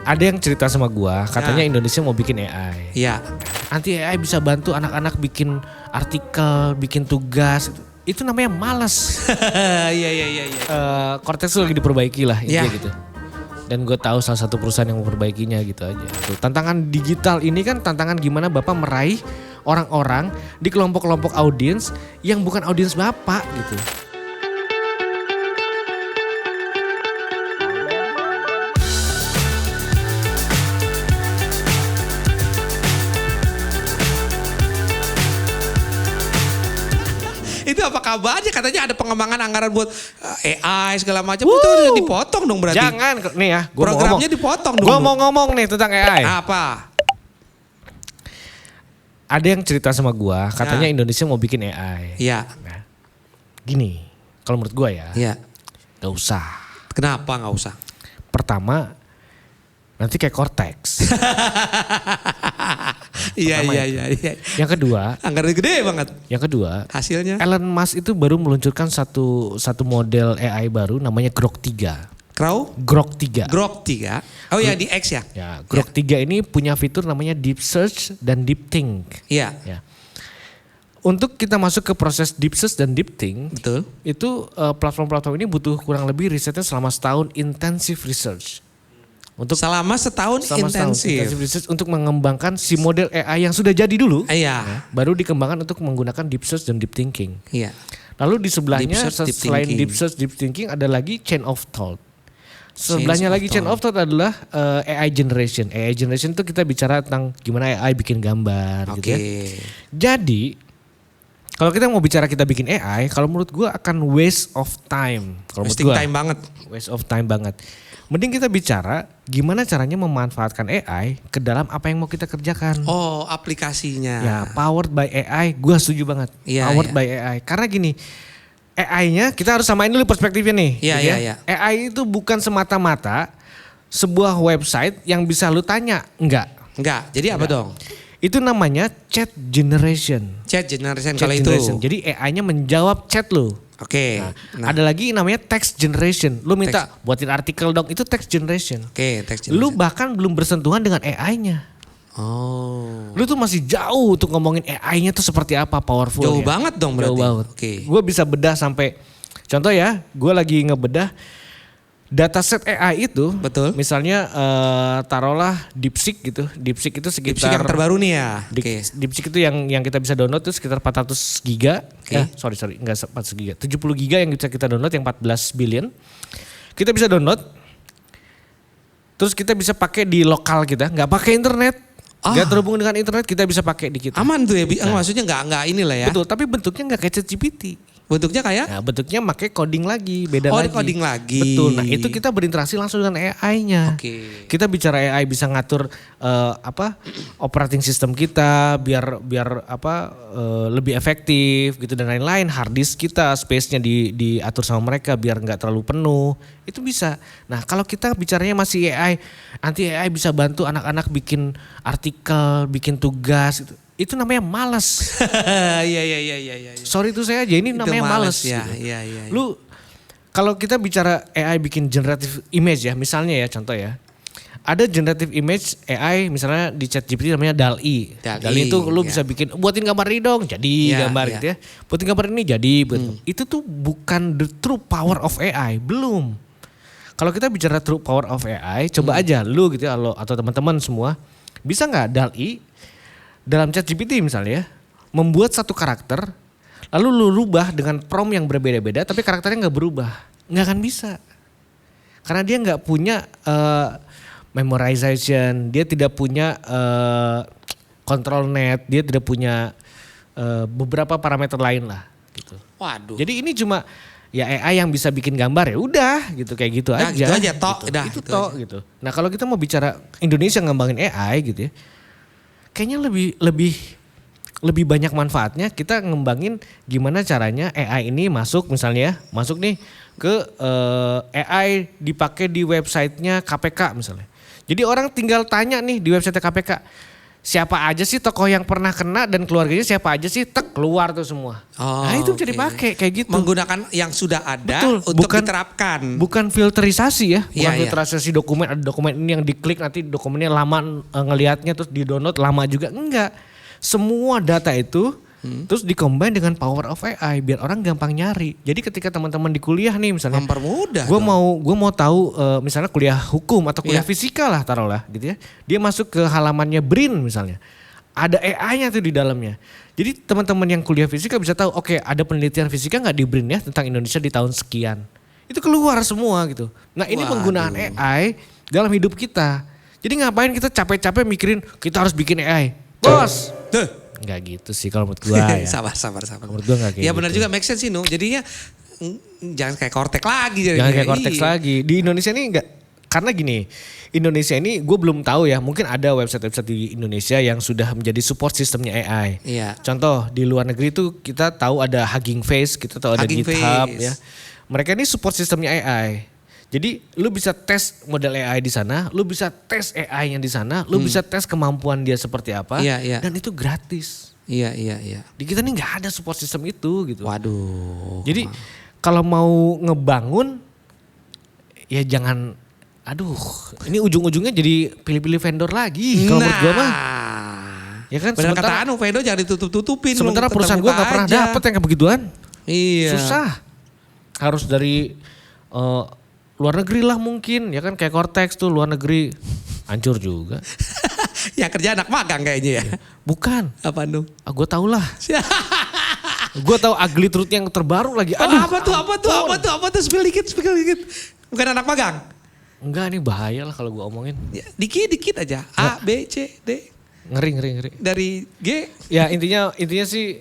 Ada yang cerita sama gua, katanya Ya. Indonesia mau bikin AI. Iya. Nanti AI bisa bantu anak-anak bikin artikel, bikin tugas. Itu namanya malas. Iya. Cortex lagi diperbaiki lah intinya Ya. gitu. Dan gue tahu salah satu perusahaan yang memperbaikinya gitu aja. Tuh, tantangan digital ini kan tantangan gimana Bapak meraih orang-orang di kelompok-kelompok audiens yang bukan audiens Bapak gitu. Itu apa kabarnya? Katanya ada pengembangan anggaran buat AI segala macam. Itu udah dipotong dong berarti. Jangan nih ya, gua mau Programnya ngomong. dipotong dong. Gue mau ngomong nih tentang AI. Apa? Ada yang cerita sama gua, katanya Ya. Indonesia mau bikin AI. Iya. Nah, gini, kalau menurut gua ya, Iya. gak usah. Kenapa nggak usah? Pertama, nanti kayak Cortex. Iya. Yang kedua, Anggarannya gede banget. Hasilnya, Hasilnya Elon Musk itu baru meluncurkan satu model AI baru namanya Grok 3. Grok 3. Grok 3. Oh ya di X ya? Ya, Grok 3 ini punya fitur namanya Deep Search dan Deep Think. Iya. Ya. Untuk kita masuk ke proses Deep Search dan Deep Think, Betul. itu platform-platform ini butuh kurang lebih risetnya selama setahun intensif research. Untuk Selama setahun intensif. research untuk mengembangkan si model AI yang sudah jadi dulu, Iya. baru dikembangkan untuk menggunakan Deep Search dan Deep Thinking. Iya. Lalu di sebelahnya Deep Search, Deep selain Thinking. Deep Search, Deep Thinking ada lagi Chain of Thought. Sebelahnya lagi Chain of Thought adalah AI Generation. AI Generation itu kita bicara tentang gimana AI bikin gambar gitu Oke. ya. Jadi kalau kita mau bicara kita bikin AI, kalau menurut gua akan waste of time. Kalau menurut Wasting gua time banget. waste of time banget. Mending kita bicara gimana caranya memanfaatkan AI ke dalam apa yang mau kita kerjakan. Oh aplikasinya. Ya, powered by AI, gue setuju banget. Iya, Powered iya. by AI. Karena gini, AI-nya kita harus samain dulu perspektifnya nih. Iya, gitu ya. iya. AI itu bukan semata-mata sebuah website yang bisa lu tanya. Enggak. Enggak. Jadi apa dong? Itu namanya chat generation. Chat generation Chat kalau generation. itu. Jadi AI-nya menjawab chat lu. Oke. Nah. Ada lagi namanya text generation. Lu minta buatin artikel dong, itu text generation. Oke, text Lu generation. bahkan belum bersentuhan dengan AI-nya. Oh. Lu tuh masih jauh untuk ngomongin AI-nya tuh seperti apa powerful. Jauh banget dong berarti. Jauh banget. Oke. Gue bisa bedah sampai, contoh ya, gue lagi ngebedah dataset AI itu. Betul. Misalnya taruhlah DeepSeek gitu. DeepSeek itu sekitar. DeepSeek yang terbaru nih ya. Oke. DeepSeek itu yang kita bisa download itu sekitar 400 giga. Oke. Sorry enggak 400 giga. 70 giga yang bisa kita download yang 14 billion. Kita bisa download. Terus kita bisa pakai di lokal kita, nggak pakai internet. Nggak terhubung dengan internet, kita bisa pakai di kita. Aman tuh ya. Maksudnya nggak inilah ya. Betul, tapi bentuknya nggak kayak ChatGPT. Bentuknya kayak? Nah, bentuknya pakai coding lagi, beda Oh, lagi. coding lagi. Betul. Nah, itu kita berinteraksi langsung dengan AI-nya. Oke. Kita bicara AI bisa ngatur operating system kita biar lebih efektif gitu dan lain-lain. Hard disk kita, space-nya diatur sama mereka biar nggak terlalu penuh. Itu bisa. Nah, kalau kita bicaranya masih AI, nanti AI bisa bantu anak-anak bikin artikel, bikin tugas gitu. Itu namanya malas. Iya. Sorry itu saya aja, ini Itu namanya males. ya. Gitu. Iya. Lu kalau kita bicara AI bikin generative image ya, misalnya ya contoh ya. Ada generative image AI misalnya di ChatGPT namanya DALL-E. DALL-E itu lu bisa bikin buatin gambar ini dong, jadi gambar gitu ya. Buatin gambar ini jadi Itu tuh bukan the true power of AI, belum. Kalau kita bicara true power of AI, coba aja lu gitu ya atau teman-teman semua, bisa nggak DALL-E dalam ChatGPT misalnya membuat satu karakter lalu lu rubah dengan prompt yang berbeda-beda tapi karakternya nggak berubah, nggak akan bisa karena dia nggak punya memorization, dia tidak punya control net, dia tidak punya beberapa parameter lain lah gitu. Waduh. Jadi ini cuma ya AI yang bisa bikin gambar ya udah gitu kayak gitu Nah, aja. gitu aja, tok, gitu. udah, Itu gitu tok aja. gitu. Nah kalau kita mau bicara Indonesia ngembangin AI gitu ya, kayaknya lebih banyak manfaatnya kita ngembangin gimana caranya AI ini masuk misalnya masuk nih ke AI dipakai di websitenya KPK misalnya. Jadi orang tinggal tanya nih di website KPK, siapa aja sih tokoh yang pernah kena dan keluarganya siapa aja sih keluar tuh semua. Nah itu bisa oke. dipakai kayak gitu. Menggunakan yang sudah ada Betul, untuk bukan- diterapkan. Bukan filterisasi ya, bukan Iya, iya. filterisasi dokumen, ada dokumen ini yang diklik nanti dokumennya lama ngelihatnya terus di-download lama juga, enggak. Semua data itu terus dikombin dengan power of AI biar orang gampang nyari. Jadi ketika teman-teman di kuliah nih misalnya, Mempermudah. gue dong. mau tahu misalnya kuliah hukum atau kuliah Iya. fisika lah taruhlah gitu ya. Dia masuk ke halamannya BRIN misalnya. Ada AI-nya tuh di dalamnya. Jadi teman-teman yang kuliah fisika bisa tahu, oke ada penelitian fisika nggak di BRIN ya tentang Indonesia di tahun sekian. Itu keluar semua gitu. Nah ini Waduh. penggunaan AI dalam hidup kita. Jadi ngapain kita capek-capek mikirin kita harus bikin AI. Bos! Tuh. Nggak gitu sih kalau menurut gue ya. sabar. Menurut gue nggak kayak Ya benar gitu. juga, make sense sih, Nu. Jadinya jangan kayak Kortek lagi. Jangan jadinya. kayak Cortex Iya. lagi. Di Indonesia ini enggak, karena gini, Indonesia ini gue belum tahu ya, mungkin ada website-website di Indonesia yang sudah menjadi support sistemnya AI. Iya. Contoh di luar negeri itu kita tahu ada Hugging Face, kita tahu ada Hugging GitHub Face. ya. Mereka ini support sistemnya AI. Jadi lu bisa tes model AI di sana, lu bisa tes AI-nya di sana, lu bisa tes kemampuan dia seperti apa, Iya, iya. dan itu gratis. Iya. Di kita nih nggak ada support sistem itu gitu. Waduh. Jadi kalau mau ngebangun ya jangan, aduh ini ujung-ujungnya jadi pilih-pilih vendor lagi kalau menurut gue mah. Ya kan, benar kata sementara- Anu, Vedo jangan ditutup-tutupin. Sementara lu perusahaan tetap gue nggak buka pernah aja. dapet yang kayak begituan. Iya. Susah. Harus dari luar negeri lah mungkin, ya kan kayak Cortex tuh luar negeri. Hancur juga. Yang kerja anak magang kayaknya ya. Bukan, Apa Nu? gue tau lah. Gue tahu ugly truth yang terbaru lagi. Aduh, Aduh, apa tuh, spill dikit. Bukan anak magang. enggak nih bahaya lah kalau gue omongin. Ya, dikit aja. A, B, C, D. Ngeri. Dari G. Ya intinya sih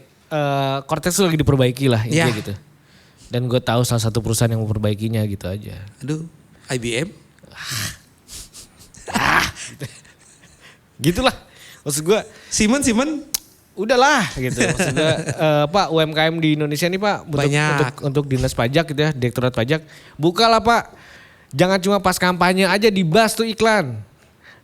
Cortex tuh lagi diperbaiki lah intinya Ya. gitu. Dan gue tahu salah satu perusahaan yang memperbaikinya gitu aja. Aduh, IBM. Gitulah. Maksud gue Simon. udahlah gitu. Maksud gue Pak UMKM di Indonesia nih Pak Banyak. untuk dinas pajak gitu ya, Direktorat Pajak. Bukalah Pak. Jangan cuma pas kampanye aja dibahas tuh iklan.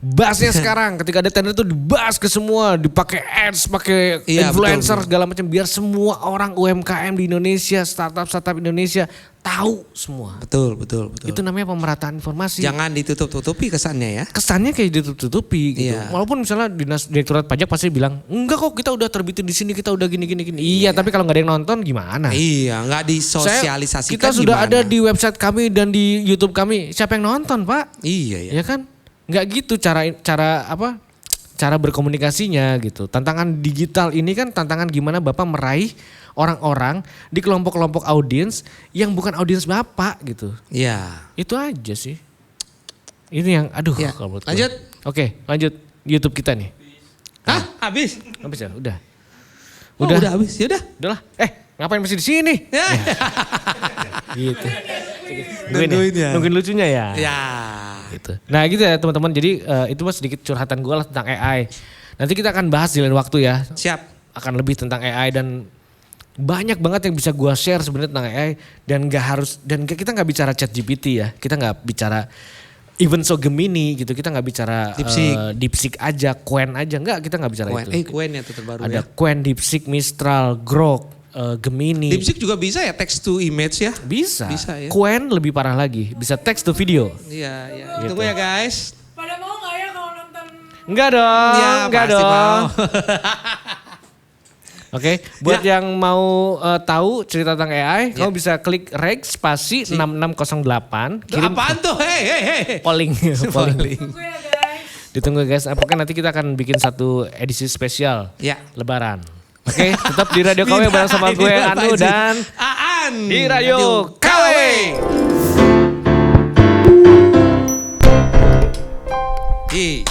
Bahasnya sekarang ketika ada tender tuh dibahas ke semua, dipakai ads, pakai Iya, influencer betul. segala macam biar semua orang UMKM di Indonesia, startup Indonesia tahu semua. Betul. Itu namanya pemerataan informasi. Jangan ditutup-tutupi kesannya ya. Kesannya kayak ditutup-tutupi gitu. Iya. Walaupun misalnya dinas Direktorat Pajak pasti bilang, "Enggak kok, kita udah terbitin di sini, kita udah gini." Iya, tapi kalau nggak ada yang nonton gimana? Iya, nggak disosialisasikan Kita sudah gimana? ada di website kami dan di YouTube kami. Siapa yang nonton, Pak? Iya. Ya kan? Nggak gitu cara berkomunikasinya gitu. Tantangan digital ini kan tantangan gimana Bapak meraih orang-orang di kelompok-kelompok audiens yang bukan audiens Bapak gitu. Iya. Itu aja sih. Ini yang aduh Ya, kalau menurut gue. lanjut. Oke, lanjut YouTube kita nih. Hah? Habis? Habis ya? Udah. Oh, udah habis. Ya udah. Udahlah. Ngapain masih di sini? Ya. Gitu. Nungguin ya. Nungguin lucunya ya. Ya. Gitu. Nah gitu ya teman-teman. Jadi itu mas sedikit curhatan gue lah tentang AI. Nanti kita akan bahas di lain waktu ya. Siap. Akan lebih tentang AI dan banyak banget yang bisa gue share sebenarnya tentang AI dan kita nggak bicara ChatGPT ya. Kita nggak bicara even so Gemini gitu. Kita nggak bicara DeepSeek aja, Qwen aja. Enggak, kita nggak bicara itu. Qwen yang terbaru Ada ya. Qwen, DeepSeek, Mistral, Grok, Gemini. DeepSeek juga bisa ya, text to image ya. Bisa. Bisa ya. Qwen lebih parah lagi, bisa text to video. Iya. Gitu. Tunggu ya guys. Pada mau nggak ya kalau nonton? Enggak dong, Ya, enggak pasti dong. mau. Oke, buat Ya. yang mau tahu cerita tentang AI, kamu bisa klik reg spasi 6608, kirim Apaan tuh? Hei. polling. Polling. Tunggu ya guys. Ditunggu guys, pokoknya nanti kita akan bikin satu edisi spesial Ya. Lebaran. Oke, tetap di Radio KW bareng sama gue Anu dan Aan. di Radio KW. Ye.